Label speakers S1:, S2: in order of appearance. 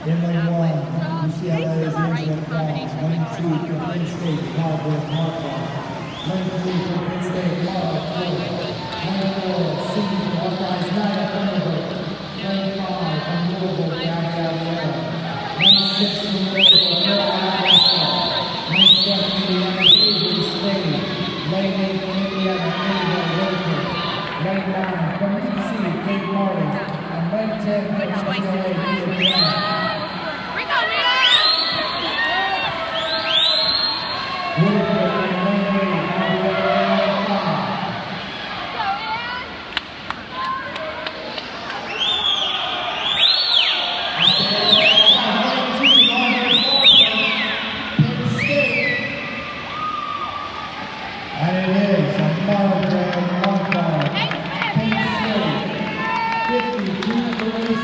S1: In lane one, UCLA is Angela Fong. Lane two for Penn State, Cowboy Markov. Lane three for Penn State, Mark Ford. Lane four, senior Buckeyes, Naya Thunderbird. Lane five from Louisville, Gabby Alvarado. Lane six from Louisville, Carolina Basket. Lane seven, Indiana, Avery Slade. Lane eight from Indiana, Annabelle Whitaker. Lane nine from UC, Kate Marley. And lane 10 from UCLA, Mia Piana. And it is a Margaret Markov, Penn State, 52-36.